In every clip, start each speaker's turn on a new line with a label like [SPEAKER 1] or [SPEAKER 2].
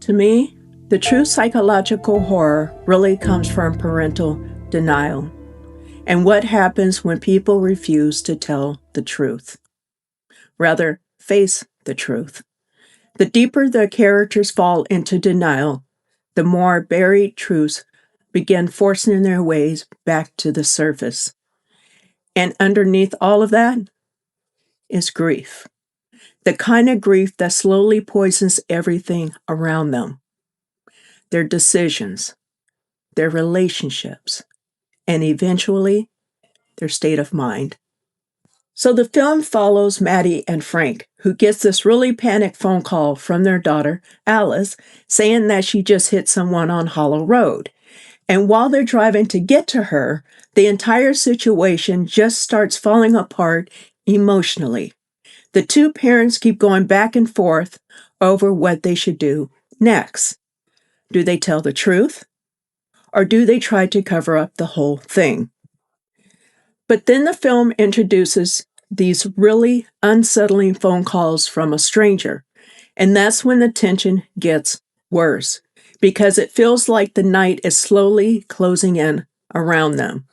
[SPEAKER 1] To me, the true psychological horror really comes from parental denial and what happens when people refuse to tell the truth. Rather, face the truth. The deeper the characters fall into denial, the more buried truths begin forcing their ways back to the surface. And underneath all of that is grief. The kind of grief that slowly poisons everything around them. Their decisions, their relationships, and eventually their state of mind. So the film follows Maddie and Frank, who gets this really panicked phone call from their daughter, Alice, saying that she just hit someone on Hallow Road. And while they're driving to get to her, the entire situation just starts falling apart emotionally. The two parents keep going back and forth over what they should do next. Do they tell the truth? Or do they try to cover up the whole thing? But then the film introduces these really unsettling phone calls from a stranger. And that's when the tension gets worse, because it feels like the night is slowly closing in around them.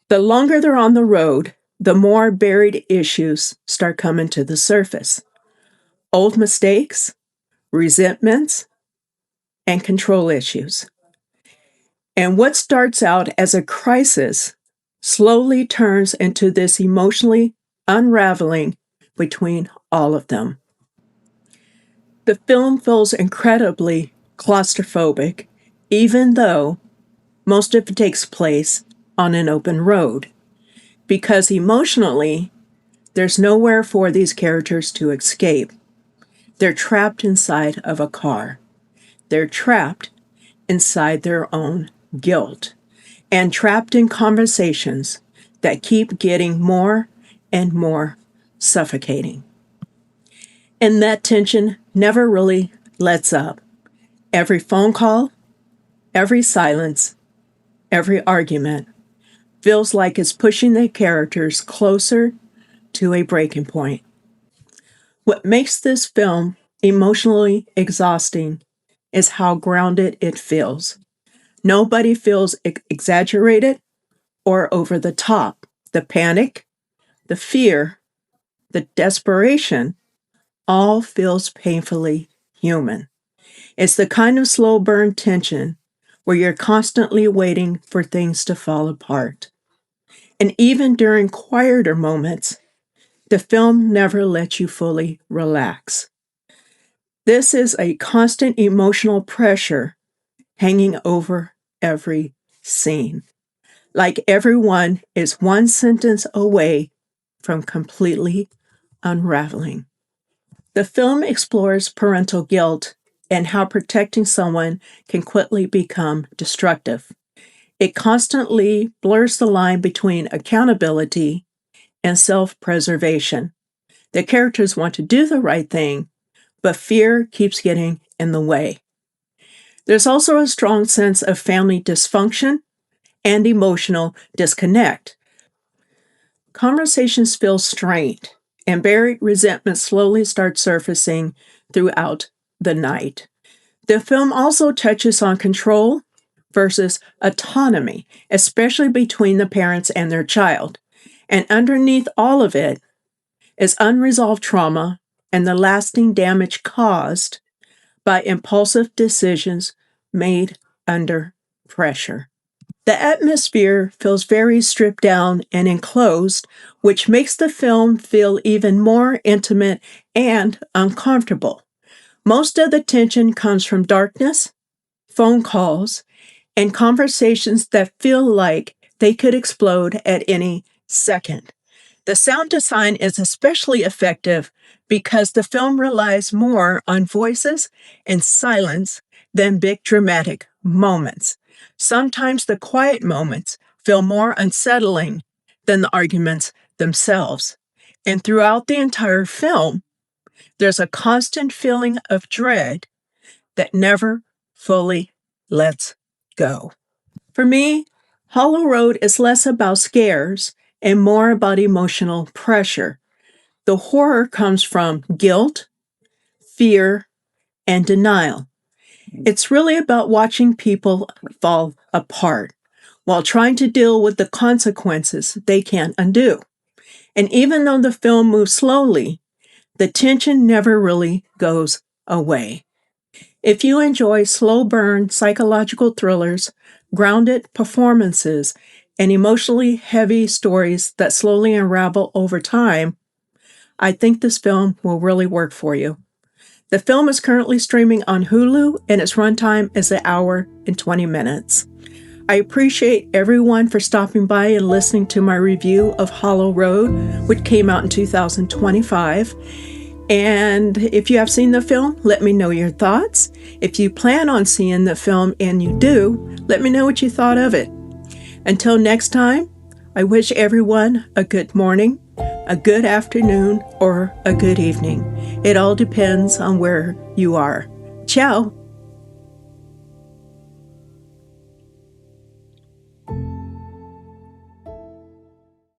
[SPEAKER 1] The longer they're on the road, the more buried issues start coming to the surface. Old mistakes, resentments, and control issues. And what starts out as a crisis slowly turns into this emotionally unraveling between all of them. The film feels incredibly claustrophobic, even though most of it takes place on an open road, because emotionally, there's nowhere for these characters to escape. They're trapped inside of a car. They're trapped inside their own guilt and trapped in conversations that keep getting more and more suffocating. And that tension never really lets up. Every phone call, every silence, every argument feels like it's pushing the characters closer to a breaking point. What makes this film emotionally exhausting is how grounded it feels. Nobody feels exaggerated or over the top. The panic, the fear, the desperation all feels painfully human. It's the kind of slow burn tension where you're constantly waiting for things to fall apart. And even during quieter moments, the film never lets you fully relax. This is a constant emotional pressure hanging over every scene, like everyone is one sentence away from completely unraveling. The film explores parental guilt and how protecting someone can quickly become destructive. It constantly blurs the line between accountability and self-preservation. The characters want to do the right thing, but fear keeps getting in the way. There's also a strong sense of family dysfunction and emotional disconnect. Conversations feel strained, and buried resentment slowly starts surfacing throughout the night. The film also touches on control versus autonomy, especially between the parents and their child. And underneath all of it is unresolved trauma and the lasting damage caused by impulsive decisions made under pressure. The atmosphere feels very stripped down and enclosed, which makes the film feel even more intimate and uncomfortable. Most of the tension comes from darkness, phone calls, and conversations that feel like they could explode at any second. The sound design is especially effective because the film relies more on voices and silence than big dramatic moments. Sometimes the quiet moments feel more unsettling than the arguments themselves. And throughout the entire film, there's a constant feeling of dread that never fully lets go. For me, Hollow Road is less about scares and more about emotional pressure. The horror comes from guilt, fear, and denial. It's really about watching people fall apart while trying to deal with the consequences they can't undo. And even though the film moves slowly, the tension never really goes away. If you enjoy slow burn psychological thrillers, grounded performances, and emotionally heavy stories that slowly unravel over time, I think this film will really work for you. The film is currently streaming on Hulu, and its runtime is an hour and 20 minutes. I appreciate everyone for stopping by and listening to my review of Hallow, which came out in 2025. And if you have seen the film, let me know your thoughts. If you plan on seeing the film and you do, let me know what you thought of it. Until next time, I wish everyone a good morning, a good afternoon, or a good evening. It all depends on where you are. Ciao!